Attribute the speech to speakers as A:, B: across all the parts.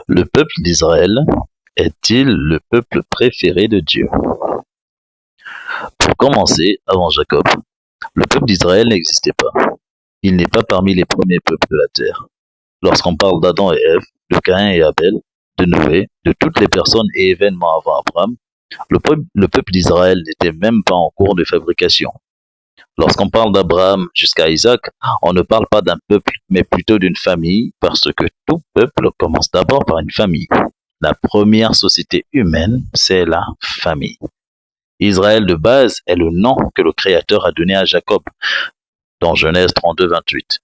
A: Le peuple d'Israël est-il le peuple préféré de Dieu? Pour commencer, avant Jacob, le peuple d'Israël n'existait pas. Il n'est pas parmi les premiers peuples de la terre. Lorsqu'on parle d'Adam et Ève, de Caïn et Abel, de Noé, de toutes les personnes et événements avant Abraham, le peuple d'Israël n'était même pas en cours de fabrication. Lorsqu'on parle d'Abraham jusqu'à Isaac, on ne parle pas d'un peuple, mais plutôt d'une famille, parce que tout peuple commence d'abord par une famille. La première société humaine, c'est la famille. Israël de base est le nom que le Créateur a donné à Jacob, dans Genèse 32, 28.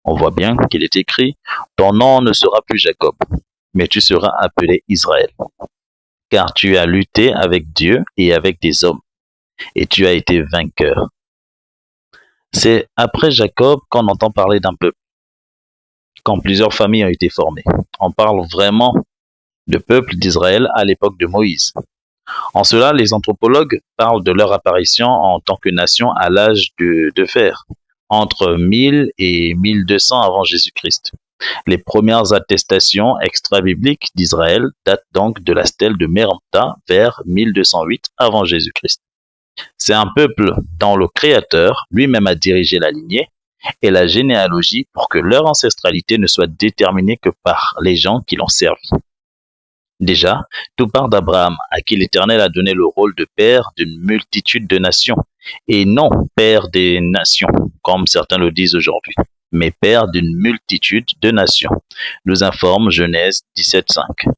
A: On voit bien qu'il est écrit « Ton nom ne sera plus Jacob, mais tu seras appelé Israël, car tu as lutté avec Dieu et avec des hommes, et tu as été vainqueur. » C'est après Jacob qu'on entend parler d'un peuple, quand plusieurs familles ont été formées. On parle vraiment de peuple d'Israël à l'époque de Moïse. En cela, les anthropologues parlent de leur apparition en tant que nation à l'âge de fer, entre 1000 et 1200 avant Jésus-Christ. Les premières attestations extra-bibliques d'Israël datent donc de la stèle de Mérenptah vers 1208 avant Jésus-Christ. C'est un peuple dont le Créateur lui-même a dirigé la lignée et la généalogie pour que leur ancestralité ne soit déterminée que par les gens qui l'ont servi. Déjà, tout part d'Abraham, à qui l'Éternel a donné le rôle de père d'une multitude de nations, et non père des nations, comme certains le disent aujourd'hui, mais père d'une multitude de nations, nous informe Genèse 17,5.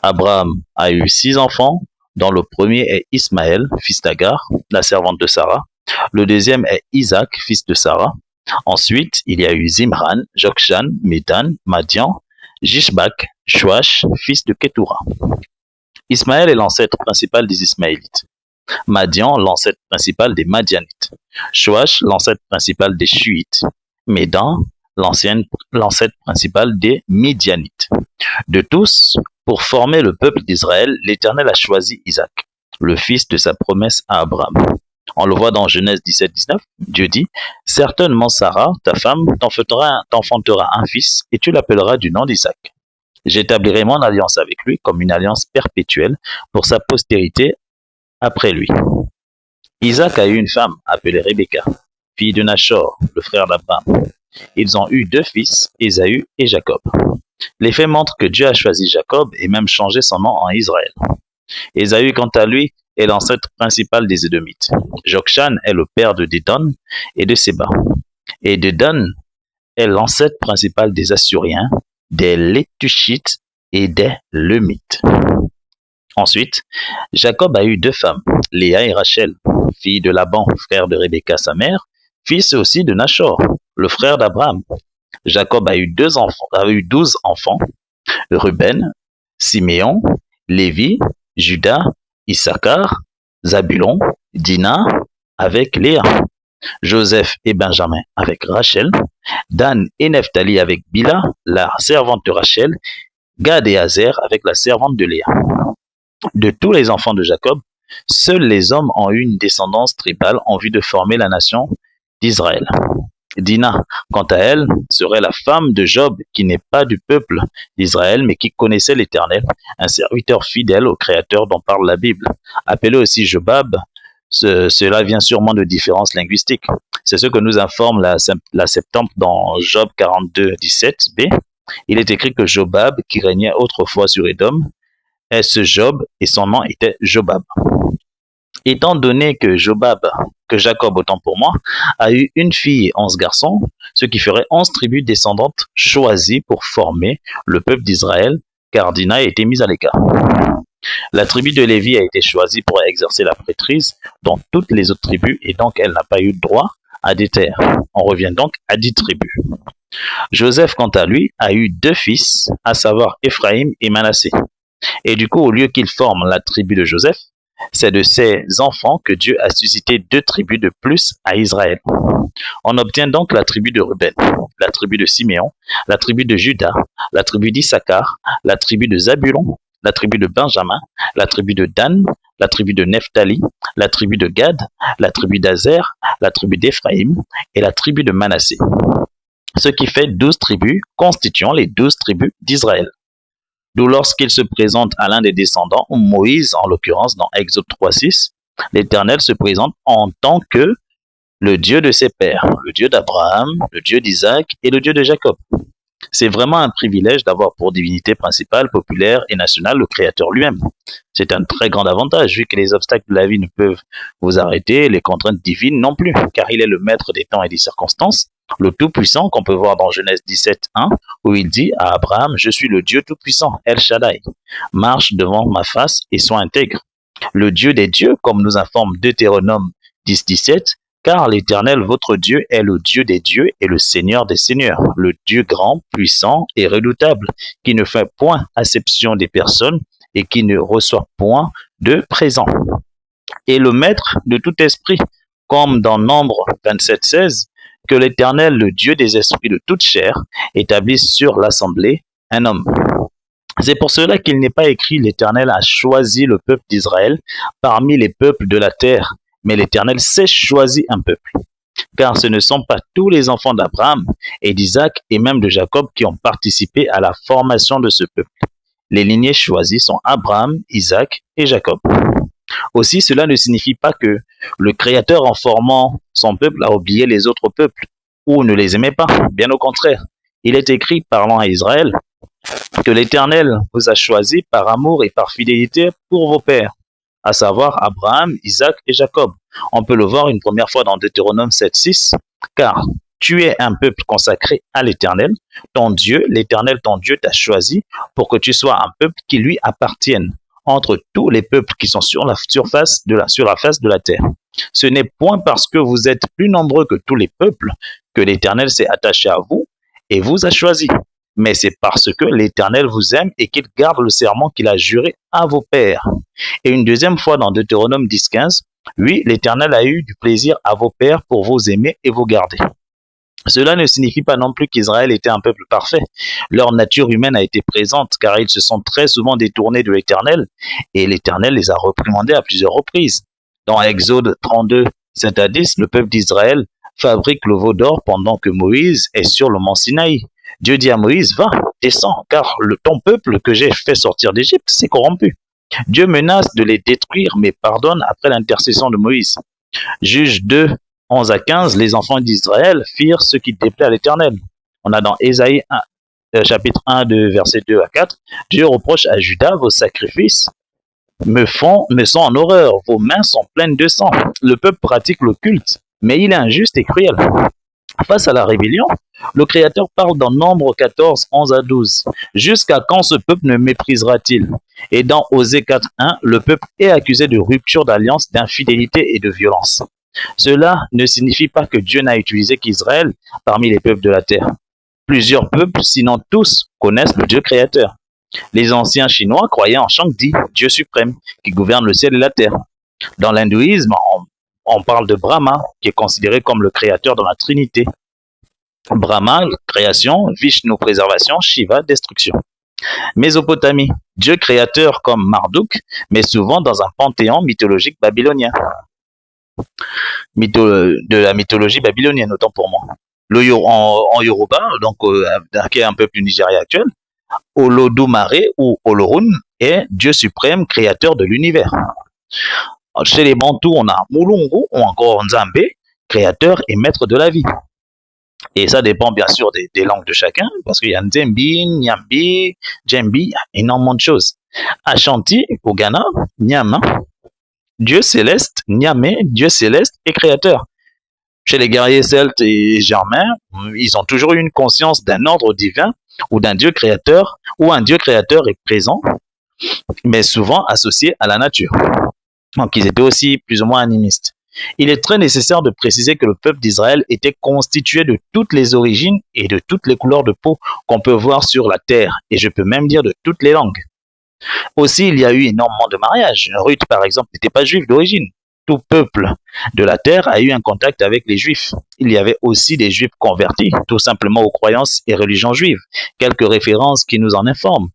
A: Abraham a eu 6 enfants, dont le premier est Ismaël, fils d'Agar, la servante de Sarah. Le deuxième est Isaac, fils de Sarah. Ensuite, il y a eu Zimran, Jokshan, Médan, Madian, Jishbak, Joash, fils de Ketura. Ismaël est l'ancêtre principal des Ismaélites. Madian, l'ancêtre principal des Madianites. Joash, l'ancêtre principal des Shuites. Médan, l'ancêtre principal des Midianites. De tous, pour former le peuple d'Israël, l'Éternel a choisi Isaac, le fils de sa promesse à Abraham. On le voit dans Genèse 17, 19. Dieu dit « Certainement Sarah, ta femme, t'enfantera un fils, et tu l'appelleras du nom d'Isaac. J'établirai mon alliance avec lui comme une alliance perpétuelle pour sa postérité après lui. » Isaac a eu une femme appelée Rebecca, fille de Nachor, le frère d'Abraham. Ils ont eu 2 fils, Ésaü et Jacob. Les faits montrent que Dieu a choisi Jacob et même changé son nom en Israël. Ésaü, quant à lui, est l'ancêtre principal des Édomites. Jokshan est le père de Dédon et de Séba. Et Dédon est l'ancêtre principal des Assuriens, des Létushites et des Leumites. Ensuite, Jacob a eu 2 femmes, Léa et Rachel, filles de Laban, frère de Rebecca sa mère, fils aussi de Nachor, le frère d'Abraham. Jacob a eu 12 enfants, Ruben, Siméon, Lévi, Juda, Issachar, Zabulon, Dina avec Léa, Joseph et Benjamin avec Rachel, Dan et Nephtali avec Bila, la servante de Rachel, Gad et Azer avec la servante de Léa. De tous les enfants de Jacob, seuls les hommes ont eu une descendance tribale en vue de former la nation d'Israël. Dina, quant à elle, serait la femme de Job, qui n'est pas du peuple d'Israël, mais qui connaissait l'Éternel, un serviteur fidèle au Créateur dont parle la Bible. Appelé aussi Jobab, cela vient sûrement de différences linguistiques. C'est ce que nous informe la Septante dans Job 42, 17b. Il est écrit que Jobab, qui régnait autrefois sur Édom, est ce Job, et son nom était Jobab. Étant donné que Jacob, autant pour moi, a eu une fille et 11 garçons, ce qui ferait 11 tribus descendantes choisies pour former le peuple d'Israël, car Dina a été mise à l'écart. La tribu de Lévi a été choisie pour exercer la prêtrise dans toutes les autres tribus, et donc elle n'a pas eu droit à des terres. On revient donc à 10 tribus. Joseph, quant à lui, a eu 2 fils, à savoir Éphraïm et Manassé. Et du coup, au lieu qu'il forme la tribu de Joseph, c'est de ses enfants que Dieu a suscité 2 tribus de plus à Israël. On obtient donc la tribu de Ruben, la tribu de Siméon, la tribu de Juda, la tribu d'Issachar, la tribu de Zabulon, la tribu de Benjamin, la tribu de Dan, la tribu de Nephtali, la tribu de Gad, la tribu d'Azer, la tribu d'Éphraïm et la tribu de Manassé. Ce qui fait 12 tribus constituant les 12 tribus d'Israël. D'où lorsqu'il se présente à l'un des descendants, Moïse en l'occurrence dans Exode 3:6, l'Éternel se présente en tant que le Dieu de ses pères, le Dieu d'Abraham, le Dieu d'Isaac et le Dieu de Jacob. C'est vraiment un privilège d'avoir pour divinité principale, populaire et nationale le Créateur lui-même. C'est un très grand avantage, vu que les obstacles de la vie ne peuvent vous arrêter, les contraintes divines non plus, car il est le maître des temps et des circonstances, le Tout-Puissant qu'on peut voir dans Genèse 17:1, où il dit à Abraham, « Je suis le Dieu Tout-Puissant, El Shaddai. Marche devant ma face et sois intègre. » Le Dieu des dieux, comme nous informe Deutéronome 10:17, car l'Éternel, votre Dieu, est le Dieu des dieux et le Seigneur des seigneurs, le Dieu grand, puissant et redoutable, qui ne fait point acception des personnes et qui ne reçoit point de présent. Et le maître de tout esprit, comme dans Nombre 27:16, que l'Éternel, le Dieu des esprits de toute chair, établisse sur l'assemblée un homme. C'est pour cela qu'il n'est pas écrit l'Éternel a choisi le peuple d'Israël parmi les peuples de la terre, mais l'Éternel s'est choisi un peuple. Car ce ne sont pas tous les enfants d'Abraham et d'Isaac et même de Jacob qui ont participé à la formation de ce peuple. Les lignées choisies sont Abraham, Isaac et Jacob. Aussi, cela ne signifie pas que le Créateur, en formant son peuple, a oublié les autres peuples ou ne les aimait pas. Bien au contraire, il est écrit, parlant à Israël, que l'Éternel vous a choisi par amour et par fidélité pour vos pères, à savoir Abraham, Isaac et Jacob. On peut le voir une première fois dans Deutéronome 7:6, car tu es un peuple consacré à l'Éternel, ton Dieu, l'Éternel ton Dieu t'a choisi pour que tu sois un peuple qui lui appartienne entre tous les peuples qui sont sur la face de la terre. Ce n'est point parce que vous êtes plus nombreux que tous les peuples que l'Éternel s'est attaché à vous et vous a choisi, mais c'est parce que l'Éternel vous aime et qu'il garde le serment qu'il a juré à vos pères. Et une deuxième fois dans Deutéronome 10:15, oui, l'Éternel a eu du plaisir à vos pères pour vous aimer et vous garder. Cela ne signifie pas non plus qu'Israël était un peuple parfait. Leur nature humaine a été présente car ils se sont très souvent détournés de l'Éternel et l'Éternel les a réprimandés à plusieurs reprises. Dans Exode 32:7-10, le peuple d'Israël fabrique le veau d'or pendant que Moïse est sur le mont Sinaï. Dieu dit à Moïse, va, descends, car ton peuple que j'ai fait sortir d'Égypte s'est corrompu. Dieu menace de les détruire, mais pardonne après l'intercession de Moïse. Juge 2:11-15, les enfants d'Israël firent ce qui déplaît à l'Éternel. On a dans Ésaïe 1, chapitre 1, versets 2-4, Dieu reproche à Juda, vos sacrifices me sont en horreur, vos mains sont pleines de sang. Le peuple pratique le culte, mais il est injuste et cruel. Face à la rébellion, le Créateur parle dans Nombre 14:11-12. Jusqu'à quand ce peuple ne méprisera-t-il? Et dans Osée 4:1, le peuple est accusé de rupture d'alliance, d'infidélité et de violence. Cela ne signifie pas que Dieu n'a utilisé qu'Israël parmi les peuples de la terre. Plusieurs peuples, sinon tous, connaissent le Dieu créateur. Les anciens Chinois croyaient en Shangdi, Dieu suprême, qui gouverne le ciel et la terre. Dans l'hindouisme, on parle de Brahma, qui est considéré comme le créateur dans la Trinité. Brahma, création, Vishnu, préservation, Shiva, destruction. Mésopotamie, Dieu créateur comme Marduk, mais souvent dans un panthéon mythologique babylonien. De la mythologie babylonienne, autant pour moi. En Yoruba, donc qui est un peuple du Nigeria actuel, Olodumare ou Olorun est Dieu suprême, créateur de l'univers. Chez les Bantous, on a Mulungu ou encore Nzambe, créateur et maître de la vie. Et ça dépend bien sûr des langues de chacun, parce qu'il y a Nzembi, Nyambi, Djembi, il y a énormément de choses. Ashanti, au Ghana, Nyama, Dieu céleste, Nyame, Dieu céleste et créateur. Chez les guerriers celtes et germains, ils ont toujours eu une conscience d'un ordre divin ou d'un Dieu créateur, où un Dieu créateur est présent, mais souvent associé à la nature. Donc ils étaient aussi plus ou moins animistes. Il est très nécessaire de préciser que le peuple d'Israël était constitué de toutes les origines et de toutes les couleurs de peau qu'on peut voir sur la terre, et je peux même dire de toutes les langues. Aussi, il y a eu énormément de mariages. Ruth, par exemple, n'était pas juive d'origine. Tout peuple de la terre a eu un contact avec les juifs. Il y avait aussi des juifs convertis, tout simplement aux croyances et religions juives. Quelques références qui nous en informent.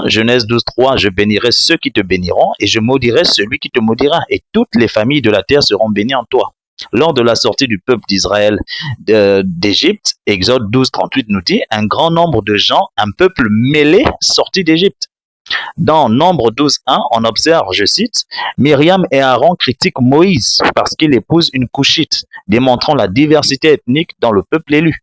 A: Genèse 12:3, je bénirai ceux qui te béniront et je maudirai celui qui te maudira et toutes les familles de la terre seront bénies en toi. Lors de la sortie du peuple d'Israël d'Égypte, Exode 12, 38 nous dit, un grand nombre de gens, un peuple mêlé sorti d'Égypte. Dans Nombre 12, 1, on observe, je cite, Myriam et Aaron critiquent Moïse parce qu'il épouse une Couchite, démontrant la diversité ethnique dans le peuple élu.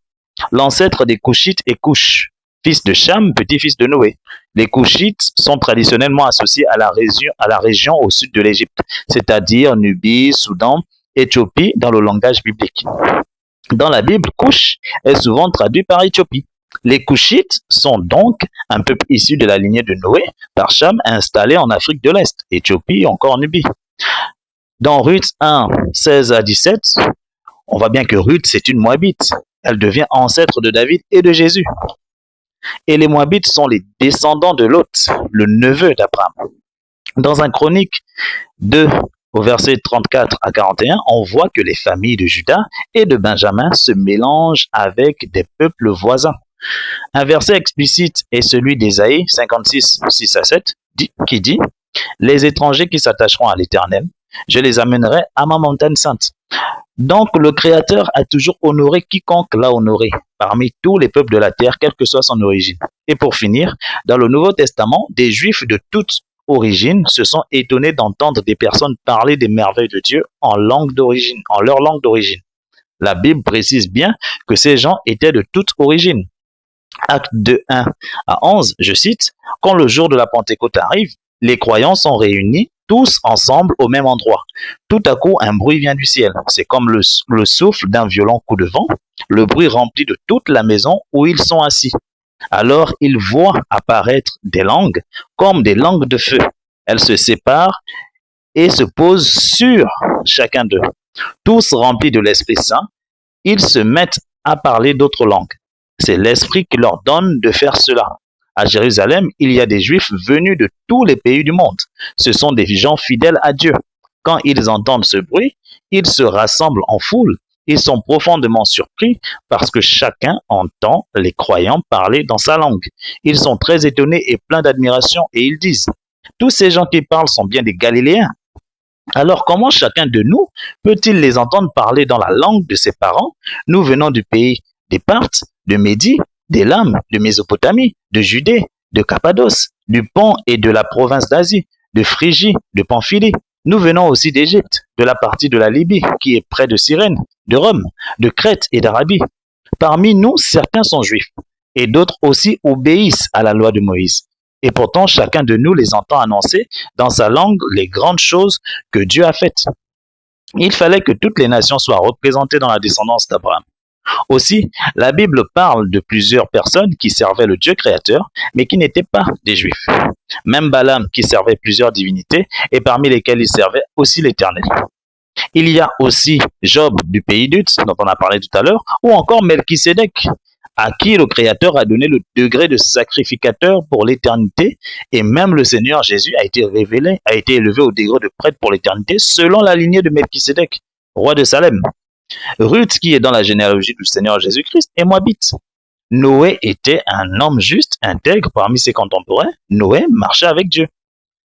A: L'ancêtre des Couchites est Couch, fils de Cham, petit-fils de Noé. Les Couchites sont traditionnellement associés à la région au sud de l'Égypte, c'est-à-dire Nubie, Soudan, Éthiopie dans le langage biblique. Dans la Bible, Couch est souvent traduit par Éthiopie. Les Couchites sont donc un peuple issu de la lignée de Noé, par Cham, installé en Afrique de l'Est, Éthiopie, encore Nubie. Dans Ruth 1, 16 à 17, on voit bien que Ruth, c'est une Moabite. Elle devient ancêtre de David et de Jésus. Et les Moabites sont les descendants de Lot, le neveu d'Abraham. Dans un Chronique 2, au verset 34 à 41, on voit que les familles de Juda et de Benjamin se mélangent avec des peuples voisins. Un verset explicite est celui d'Ésaïe 56, 6 à 7, qui dit « Les étrangers qui s'attacheront à l'Éternel, je les amènerai à ma montagne sainte. » Donc le Créateur a toujours honoré quiconque l'a honoré, parmi tous les peuples de la terre, quelle que soit son origine. Et pour finir, dans le Nouveau Testament, des Juifs de toute origine se sont étonnés d'entendre des personnes parler des merveilles de Dieu en leur langue d'origine. La Bible précise bien que ces gens étaient de toute origine. Acte 2, 1 à 11, je cite, « Quand le jour de la Pentecôte arrive, les croyants sont réunis tous ensemble au même endroit. Tout à coup, un bruit vient du ciel. C'est comme le souffle d'un violent coup de vent. Le bruit remplit de toute la maison où ils sont assis. Alors ils voient apparaître des langues comme des langues de feu. Elles se séparent et se posent sur chacun d'eux. Tous remplis de l'Esprit Saint, ils se mettent à parler d'autres langues. C'est l'Esprit qui leur donne de faire cela. À Jérusalem, il y a des Juifs venus de tous les pays du monde. Ce sont des gens fidèles à Dieu. Quand ils entendent ce bruit, ils se rassemblent en foule. Ils sont profondément surpris parce que chacun entend les croyants parler dans sa langue. Ils sont très étonnés et pleins d'admiration et ils disent, « Tous ces gens qui parlent sont bien des Galiléens. Alors comment chacun de nous peut-il les entendre parler dans la langue de ses parents? Nous venons du pays des Parthes, de Médie, d'Élam, de Mésopotamie, de Judée, de Cappadoce, du Pont et de la province d'Asie, de Phrygie, de Pamphylie. Nous venons aussi d'Égypte, de la partie de la Libye qui est près de Cyrène, de Rome, de Crète et d'Arabie. Parmi nous, certains sont juifs et d'autres aussi obéissent à la loi de Moïse. Et pourtant, chacun de nous les entend annoncer dans sa langue les grandes choses que Dieu a faites. Il fallait que toutes les nations soient représentées dans la descendance d'Abraham. Aussi, la Bible parle de plusieurs personnes qui servaient le Dieu créateur, mais qui n'étaient pas des Juifs. Même Balaam qui servait plusieurs divinités, et parmi lesquelles il servait aussi l'Éternel. Il y a aussi Job du pays d'Uz, dont on a parlé tout à l'heure, ou encore Melchisédek, à qui le Créateur a donné le degré de sacrificateur pour l'éternité, et même le Seigneur Jésus a été élevé au degré de prêtre pour l'éternité, selon la lignée de Melchisédek, roi de Salem. Ruth, qui est dans la généalogie du Seigneur Jésus-Christ, est moabite. Noé était un homme juste, intègre parmi ses contemporains. Noé marchait avec Dieu.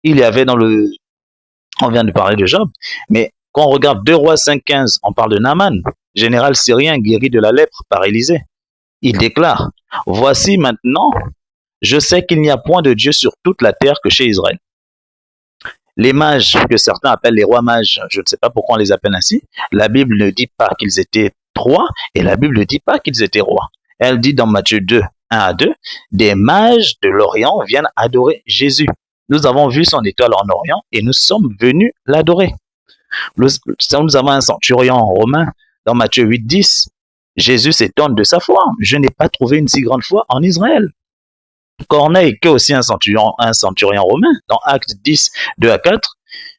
A: Il y avait on vient de parler de Job, mais quand on regarde 2 Rois 5,15, on parle de Naaman, général syrien guéri de la lèpre par Élisée. Il déclare, « Voici maintenant, je sais qu'il n'y a point de Dieu sur toute la terre que chez Israël. » Les mages, que certains appellent les rois mages, je ne sais pas pourquoi on les appelle ainsi, la Bible ne dit pas qu'ils étaient rois et la Bible ne dit pas qu'ils étaient rois. Elle dit dans Matthieu 2, 1 à 2, « Des mages de l'Orient viennent adorer Jésus. Nous avons vu son étoile en Orient et nous sommes venus l'adorer. » Nous avons un centurion romain dans Matthieu 8, 10. Jésus s'étonne de sa foi. « Je n'ai pas trouvé une si grande foi en Israël. » Corneille, qui est aussi un centurion romain, dans Actes 10, 2 à 4,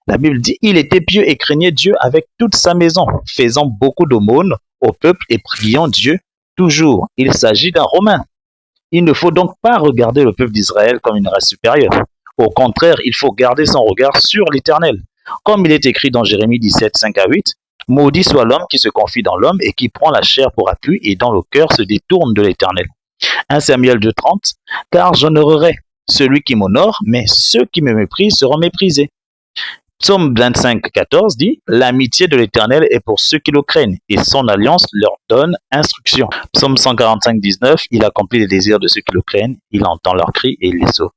A: la Bible dit « Il était pieux et craignait Dieu avec toute sa maison, faisant beaucoup d'aumônes au peuple et priant Dieu toujours. » Il s'agit d'un Romain. Il ne faut donc pas regarder le peuple d'Israël comme une race supérieure. Au contraire, il faut garder son regard sur l'Éternel. Comme il est écrit dans Jérémie 17, 5 à 8, « Maudit soit l'homme qui se confie dans l'homme et qui prend la chair pour appui et dont le cœur se détourne de l'Éternel. » 1 Samuel 2, 30, « Car j'honorerai celui qui m'honore, mais ceux qui me méprisent seront méprisés. » Psaume 25, 14 dit « L'amitié de l'Éternel est pour ceux qui le craignent, et son alliance leur donne instruction. » Psaume 145, 19 « Il accomplit les désirs de ceux qui le craignent, il entend leurs cris et il les sauve.